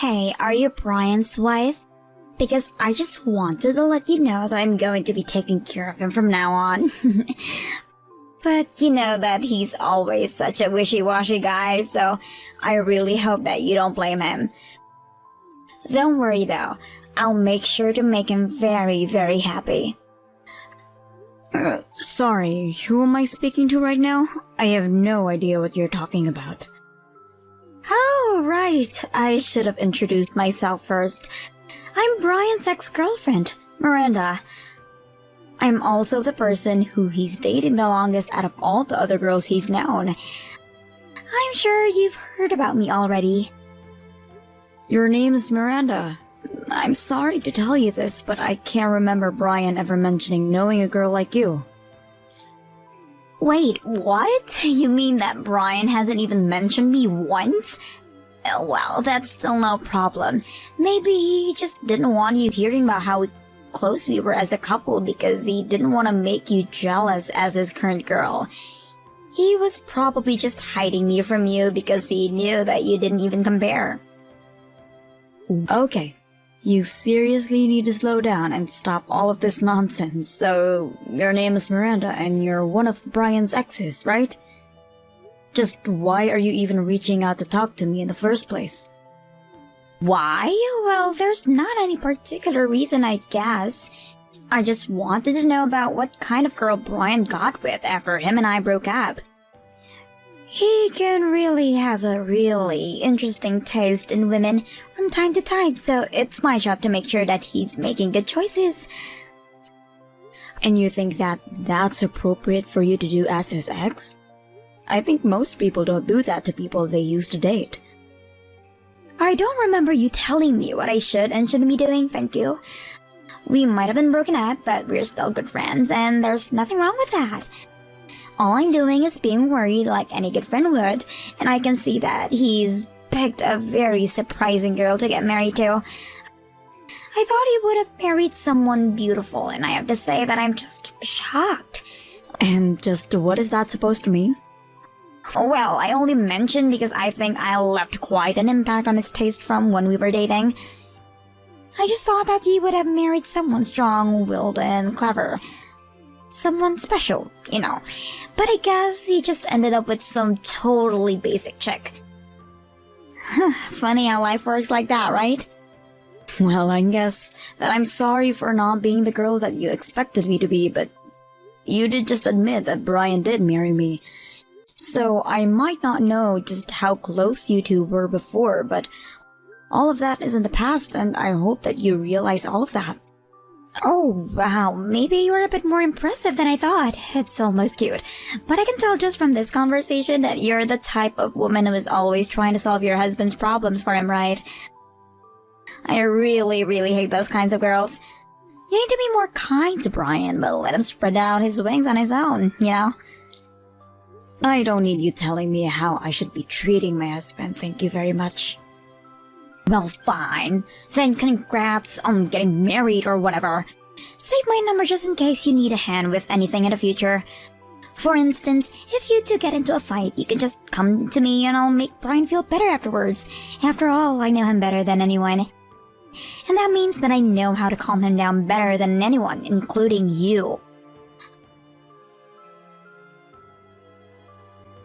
Hey, are you Brian's wife? Because I just wanted to let you know that I'm going to be taking care of him from now on. But you know that he's always such a wishy-washy guy, so I really hope that you don't blame him. Don't worry though, I'll make sure to make him very, very happy. Sorry, who am I speaking to right now? I have no idea what you're talking about. Oh, right. I should have introduced myself first. I'm Brian's ex-girlfriend, Miranda. I'm also the person who he's dating the longest out of all the other girls he's known. I'm sure you've heard about me already. Your name is Miranda. I'm sorry to tell you this, but I can't remember Brian ever mentioning knowing a girl like you. Wait, what? You mean that Brian hasn't even mentioned me once? Well, that's still no problem. Maybe he just didn't want you hearing about how close we were as a couple because he didn't want to make you jealous as his current girl. He was probably just hiding me from you because he knew that you didn't even compare. Okay, you seriously need to slow down and stop all of this nonsense. So, your name is Miranda and you're one of Brian's exes, right? Just why are you even reaching out to talk to me in the first place? Why? Well, there's not any particular reason, I guess. I just wanted to know about what kind of girl Brian got with after him and I broke up. He can really have a really interesting taste in women from time to time, so it's my job to make sure that he's making good choices. And you think that that's appropriate for you to do as his ex? I think most people don't do that to people they used to date. I don't remember you telling me what I should and shouldn't be doing, thank you. We might have been broken up, but we're still good friends, and there's nothing wrong with that. All I'm doing is being worried like any good friend would, and I can see that he's picked a very surprising girl to get married to. I thought he would have married someone beautiful, and I have to say that I'm just shocked. And just what is that supposed to mean? Well, I only mentioned because I think I left quite an impact on his taste from when we were dating. I just thought that he would have married someone strong-willed and clever. Someone special, you know. But I guess he just ended up with some totally basic chick. Funny how life works like that, right? Well, I guess that I'm sorry for not being the girl that you expected me to be, but you did just admit that Brian did marry me. So I might not know just how close you two were before, but all of that is in the past, and I hope that you realize all of that. Oh, wow, maybe you're a bit more impressive than I thought. It's almost cute. But I can tell just from this conversation that you're the type of woman who is always trying to solve your husband's problems for him, right? I really, really hate those kinds of girls. You need to be more kind to Brian, but let him spread out his wings on his own, you know? I don't need you telling me how I should be treating my husband, thank you very much. Well, fine. Then congrats on getting married or whatever. Save my number just in case you need a hand with anything in the future. For instance, if you two get into a fight, you can just come to me and I'll make Brian feel better afterwards. After all, I know him better than anyone. And that means that I know how to calm him down better than anyone, including you.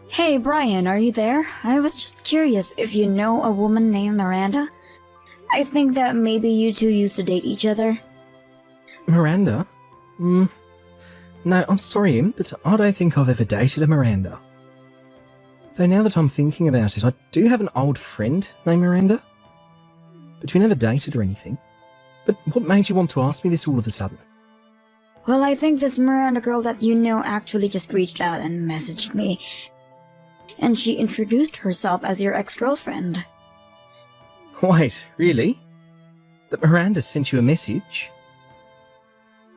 Hey Brian, are you there? I was just curious if you know a woman named Miranda. I think that maybe you two used to date each other. Miranda? No, I'm sorry, but I don't think I've ever dated a Miranda. Though now that I'm thinking about it, I do have an old friend named Miranda. But we never dated or anything. But what made you want to ask me this all of a sudden? Well, I think this Miranda girl that you know actually just reached out and messaged me. And she introduced herself as your ex-girlfriend. Wait, really? That Miranda sent you a message?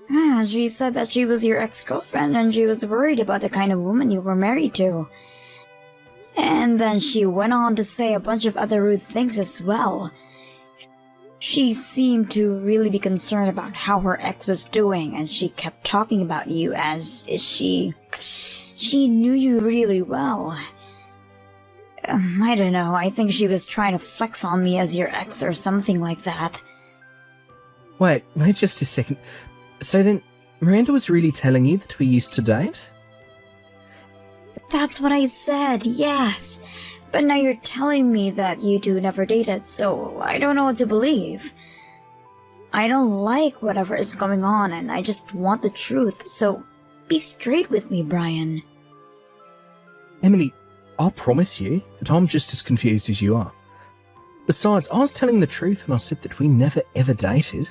Yeah, she said that she was your ex-girlfriend and she was worried about the kind of woman you were married to. And then she went on to say a bunch of other rude things as well. She seemed to really be concerned about how her ex was doing, and she kept talking about you as if she knew you really well. I don't know, I think she was trying to flex on me as your ex or something like that. Wait just a second. So then, Miranda was really telling you that we used to date? That's what I said, yes. But now you're telling me that you two never dated, so I don't know what to believe. I don't like whatever is going on, and I just want the truth, so be straight with me, Brian. Emily, I'll promise you that I'm just as confused as you are. Besides, I was telling the truth when I said that we never ever dated.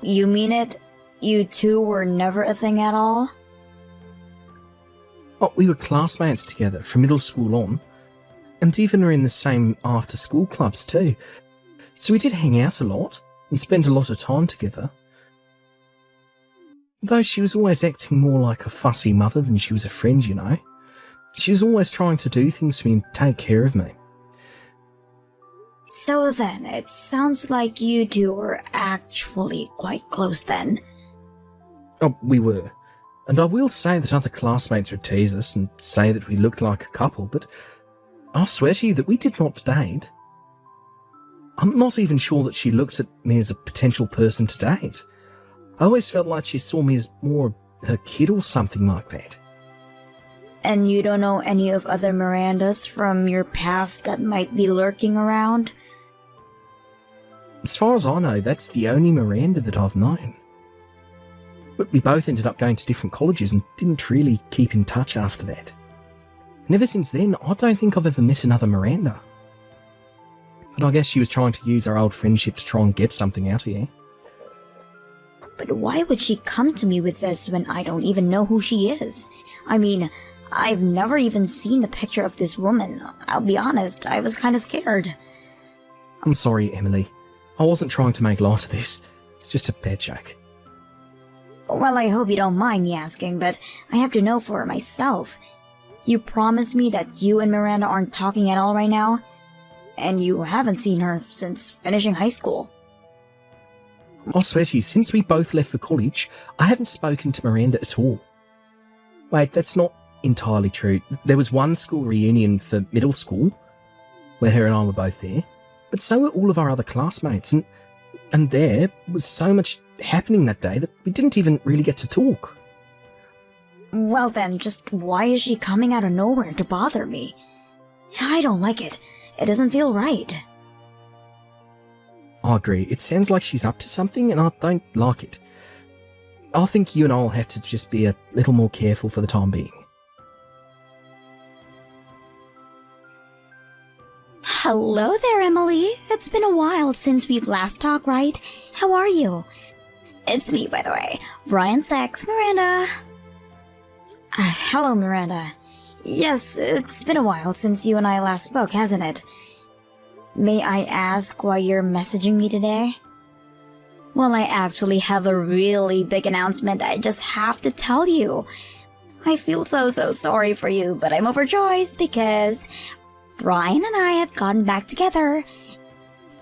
You mean it? You two were never a thing at all? Oh, we were classmates together from middle school on, and even were in the same after-school clubs too. So we did hang out a lot and spend a lot of time together. Though she was always acting more like a fussy mother than she was a friend, you know. She was always trying to do things for me and take care of me. So then, it sounds like you two were actually quite close then. Oh, we were. And I will say that other classmates would tease us and say that we looked like a couple, but I swear to you that we did not date. I'm not even sure that she looked at me as a potential person to date. I always felt like she saw me as more her kid or something like that. And you don't know any of other Mirandas from your past that might be lurking around? As far as I know, that's the only Miranda that I've known. But we both ended up going to different colleges and didn't really keep in touch after that. And ever since then, I don't think I've ever met another Miranda. But I guess she was trying to use our old friendship to try and get something out of you. But why would she come to me with this when I don't even know who she is? I mean, I've never even seen a picture of this woman. I'll be honest, I was kinda scared. I'm sorry, Emily. I wasn't trying to make light of this. It's just a bad joke. Well, I hope you don't mind me asking, but I have to know for myself. You promised me that you and Miranda aren't talking at all right now? And you haven't seen her since finishing high school. I swear to you, since we both left for college, I haven't spoken to Miranda at all. Wait, that's not entirely true. There was one school reunion for middle school, where her and I were both there, but so were all of our other classmates, and there was so much happening that day that we didn't even really get to talk. Well then, just why is she coming out of nowhere to bother me? I don't like it. It doesn't feel right. I agree. It sounds like she's up to something, and I don't like it. I think you and I will have to just be a little more careful for the time being. Hello there, Emily. It's been a while since we've last talked, right? How are you? It's me, by the way, Brian's ex, Miranda. Hello, Miranda. Yes, it's been a while since you and I last spoke, hasn't it? May I ask why you're messaging me today? Well, I actually have a really big announcement I just have to tell you. I feel so sorry for you, but I'm overjoyed because Brian and I have gotten back together.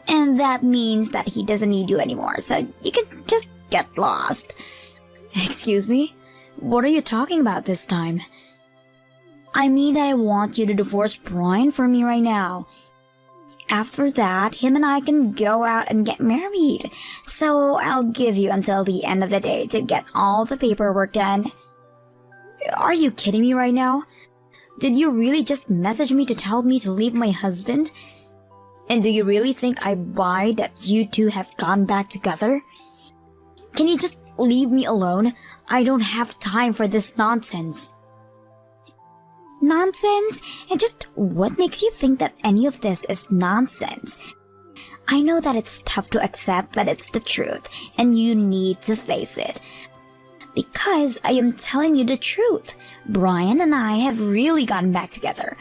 And that means that he doesn't need you anymore, so you can just get lost. Excuse me? What are you talking about this time? I mean that I want you to divorce Brian for me right now. After that, him and I can go out and get married. So I'll give you until the end of the day to get all the paperwork done. Are you kidding me right now? Did you really just message me to tell me to leave my husband? And do you really think I buy that you two have gone back together? Can you just leave me alone? I don't have time for this nonsense. Nonsense? And just what makes you think that any of this is nonsense? I know that it's tough to accept, but it's the truth, and you need to face it. Because I am telling you the truth. Brian and I have really gotten back together.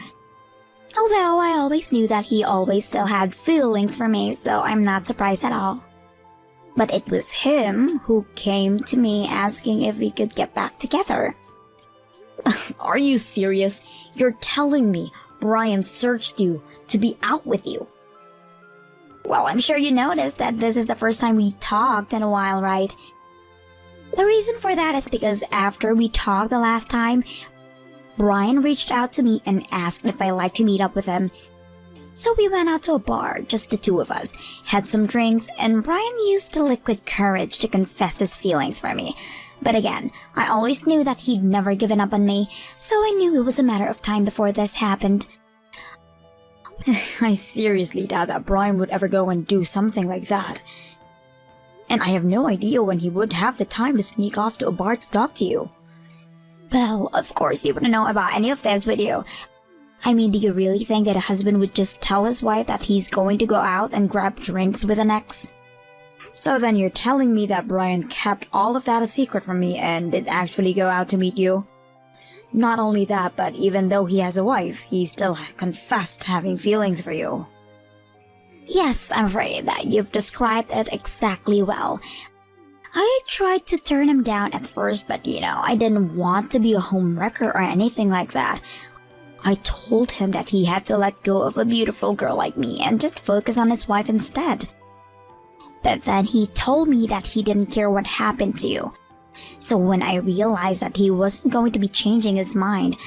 Although I always knew that he always still had feelings for me, so I'm not surprised at all. But it was him who came to me asking if we could get back together. Are you serious? You're telling me Brian searched you to be out with you? Well, I'm sure you noticed that this is the first time we talked in a while, right? The reason for that is because after we talked the last time, Brian reached out to me and asked if I liked to meet up with him. So we went out to a bar, just the two of us, had some drinks, and Brian used the liquid courage to confess his feelings for me. But again, I always knew that he'd never given up on me, so I knew it was a matter of time before this happened. I seriously doubt that Brian would ever go and do something like that. And I have no idea when he would have the time to sneak off to a bar to talk to you. Well, of course you wouldn't know about any of this, would you? I mean, do you really think that a husband would just tell his wife that he's going to go out and grab drinks with an ex? So then you're telling me that Brian kept all of that a secret from me and did actually go out to meet you? Not only that, but even though he has a wife, he still confessed having feelings for you. Yes, I'm afraid that you've described it exactly well. I tried to turn him down at first, but I didn't want to be a homewrecker or anything like that. I told him that he had to let go of a beautiful girl like me and just focus on his wife instead. But then he told me that he didn't care what happened to you. So when I realized that he wasn't going to be changing his mind,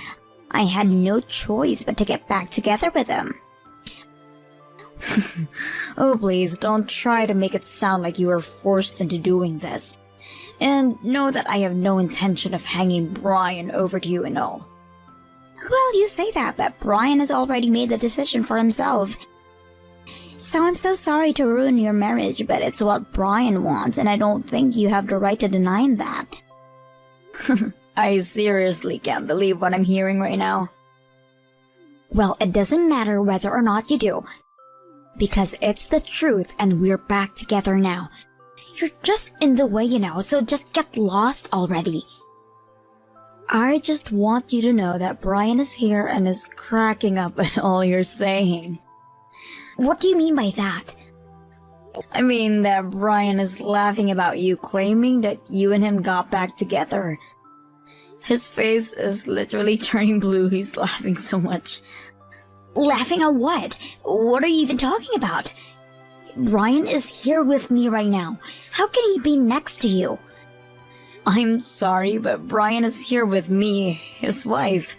I had no choice but to get back together with him. Oh please, don't try to make it sound like you were forced into doing this. And know that I have no intention of hanging Brian over to you and all. Well, you say that, but Brian has already made the decision for himself. So I'm so sorry to ruin your marriage, but it's what Brian wants, and I don't think you have the right to deny him that. I seriously can't believe what I'm hearing right now. Well, it doesn't matter whether or not you do, because it's the truth and we're back together now. You're just in the way, so just get lost already. I just want you to know that Brian is here and is cracking up at all you're saying. What do you mean by that? I mean that Brian is laughing about you claiming that you and him got back together. His face is literally turning blue, he's laughing so much. Laughing at what? What are you even talking about? Brian is here with me right now. How can he be next to you? I'm sorry, but Brian is here with me, his wife.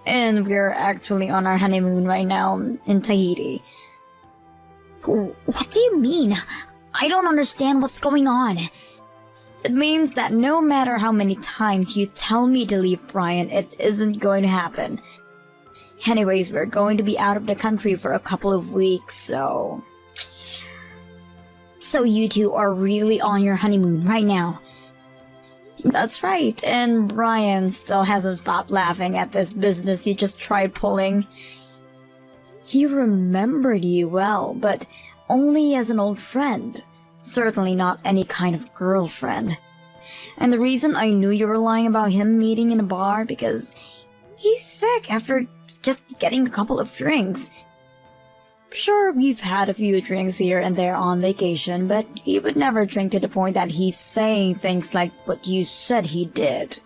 And we're actually on our honeymoon right now in Tahiti. What do you mean? I don't understand what's going on. It means that no matter how many times you tell me to leave Brian, it isn't going to happen. Anyways, we're going to be out of the country for a couple of weeks, so... So you two are really on your honeymoon right now? That's right, and Brian still hasn't stopped laughing at this business you just tried pulling. He remembered you well, but only as an old friend. Certainly not any kind of girlfriend. And the reason I knew you were lying about him meeting in a bar because he's sick after just getting a couple of drinks. Sure, we've had a few drinks here and there on vacation, but he would never drink to the point that he's saying things like what you said he did.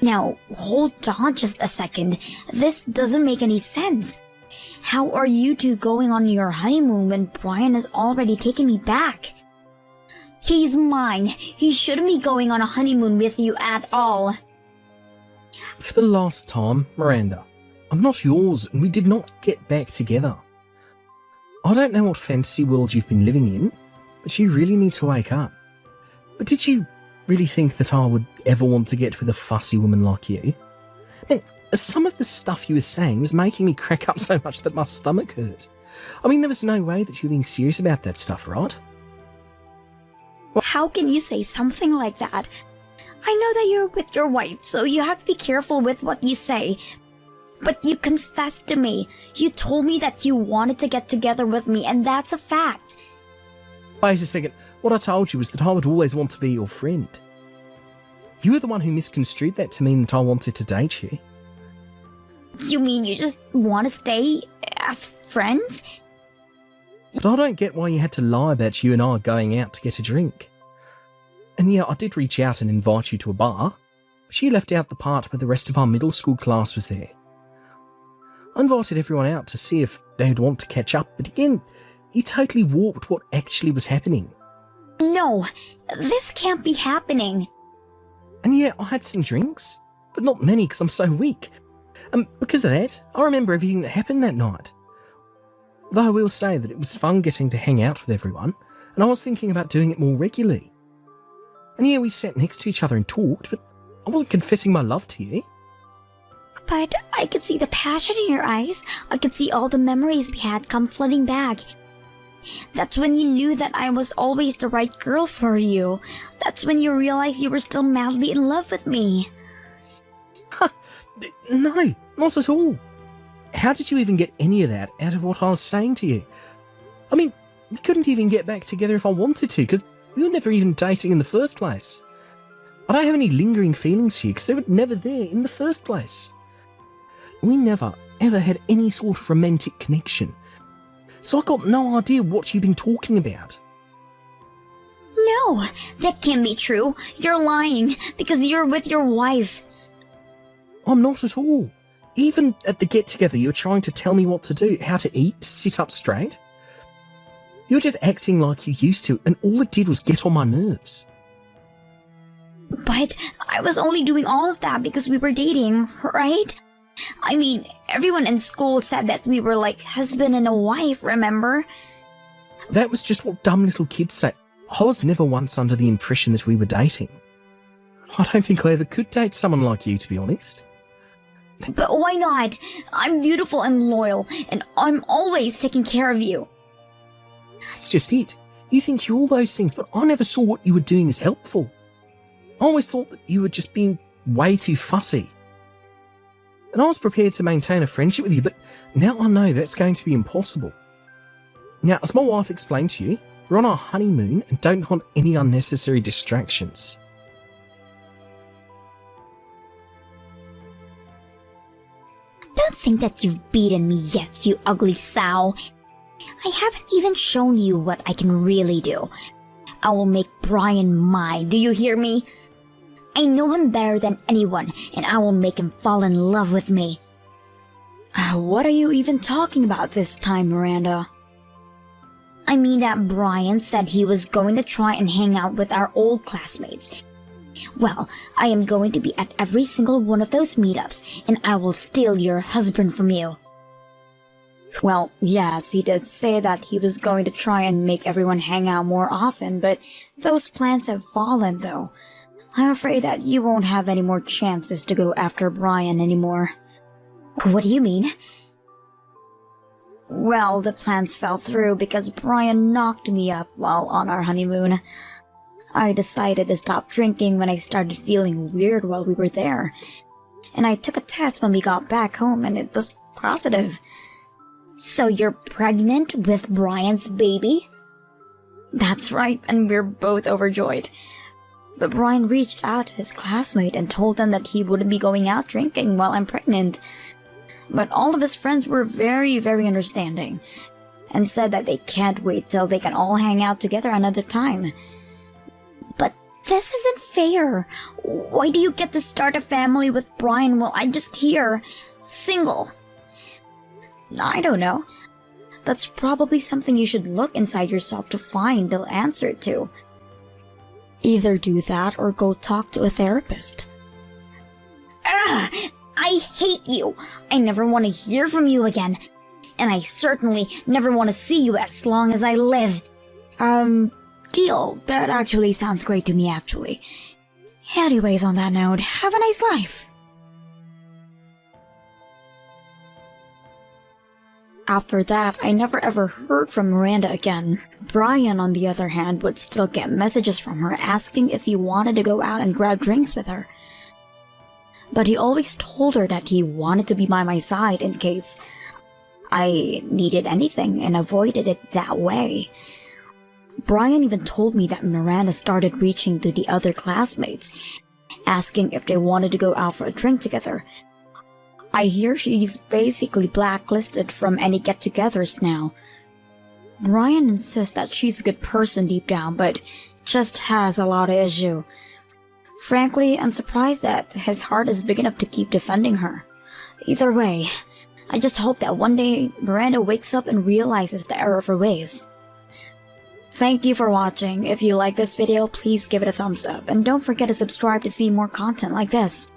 Now, hold on just a second. This doesn't make any sense. How are you two going on your honeymoon when Brian has already taken me back? He's mine. He shouldn't be going on a honeymoon with you at all. For the last time, Miranda, I'm not yours, and we did not get back together. I don't know what fantasy world you've been living in, but you really need to wake up. But did you really think that I would ever want to get with a fussy woman like you? And some of the stuff you were saying was making me crack up so much that my stomach hurt. I mean, there was no way that you were being serious about that stuff, right? How can you say something like that? I know that you're with your wife, so you have to be careful with what you say. But you confessed to me. You told me that you wanted to get together with me, and that's a fact. Wait a second. What I told you was that I would always want to be your friend. You were the one who misconstrued that to mean that I wanted to date you. You mean you just want to stay as friends? But I don't get why you had to lie about you and I going out to get a drink. And yeah, I did reach out and invite you to a bar, but you left out the part where the rest of our middle school class was there. I invited everyone out to see if they'd want to catch up, but again, you totally warped what actually was happening. No, this can't be happening. And yeah, I had some drinks. but not many because I'm so weak. And because of that, I remember everything that happened that night. Though I will say that it was fun getting to hang out with everyone, and I was thinking about doing it more regularly. And yeah, we sat next to each other and talked, but I wasn't confessing my love to you. But I could see the passion in your eyes. I could see all the memories we had come flooding back. That's when you knew that I was always the right girl for you. That's when you realized you were still madly in love with me. No, not at all. How did you even get any of that out of what I was saying to you? I mean, we couldn't even get back together if I wanted to, because we were never even dating in the first place. I don't have any lingering feelings for you, because they were never there in the first place. We never, ever had any sort of romantic connection. So I got no idea what you've been talking about. No, that can't be true. You're lying because you're with your wife. I'm not at all. Even at the get-together, you were trying to tell me what to do, how to eat, to sit up straight. You were just acting like you used to, and all it did was get on my nerves. But I was only doing all of that because we were dating, right? I mean, everyone in school said that we were like husband and a wife, remember? That was just what dumb little kids say. I was never once under the impression that we were dating. I don't think I ever could date someone like you, to be honest. But why not? I'm beautiful and loyal, and I'm always taking care of you. That's just it. You think you're all those things, but I never saw what you were doing as helpful. I always thought that you were just being way too fussy. And I was prepared to maintain a friendship with you, but now I know that's going to be impossible. Now, as my wife explained to you, we're on our honeymoon and don't want any unnecessary distractions. Don't think that you've beaten me yet, you ugly sow. I haven't even shown you what I can really do. I will make Brian mine, do you hear me? I know him better than anyone, and I will make him fall in love with me. What are you even talking about this time, Miranda? I mean that Brian said he was going to try and hang out with our old classmates. Well, I am going to be at every single one of those meetups, and I will steal your husband from you. Well, yes, he did say that he was going to try and make everyone hang out more often, but those plans have fallen, though. I'm afraid that you won't have any more chances to go after Brian anymore. What do you mean? Well, the plans fell through because Brian knocked me up while on our honeymoon. I decided to stop drinking when I started feeling weird while we were there. And I took a test when we got back home and it was positive. So you're pregnant with Brian's baby? That's right, and we're both overjoyed. But Brian reached out to his classmate and told them that he wouldn't be going out drinking while I'm pregnant. But all of his friends were very, very understanding and said that they can't wait till they can all hang out together another time. But this isn't fair. Why do you get to start a family with Brian while I'm just here, single? I don't know. That's probably something you should look inside yourself to find the answer to. Either do that or go talk to a therapist. Ugh, I hate you. I never want to hear from you again. And I certainly never want to see you as long as I live. Deal. That actually sounds great to me, actually. Anyways, on that note, have a nice life. After that, I never ever heard from Miranda again. Brian, on the other hand, would still get messages from her asking if he wanted to go out and grab drinks with her. But he always told her that he wanted to be by my side in case I needed anything and avoided it that way. Brian even told me that Miranda started reaching to the other classmates, asking if they wanted to go out for a drink together. I hear she's basically blacklisted from any get-togethers now. Brian insists that she's a good person deep down, but just has a lot of issue. Frankly, I'm surprised that his heart is big enough to keep defending her. Either way, I just hope that one day Miranda wakes up and realizes the error of her ways. Thank you for watching. If you like this video, please give it a thumbs up, and don't forget to subscribe to see more content like this.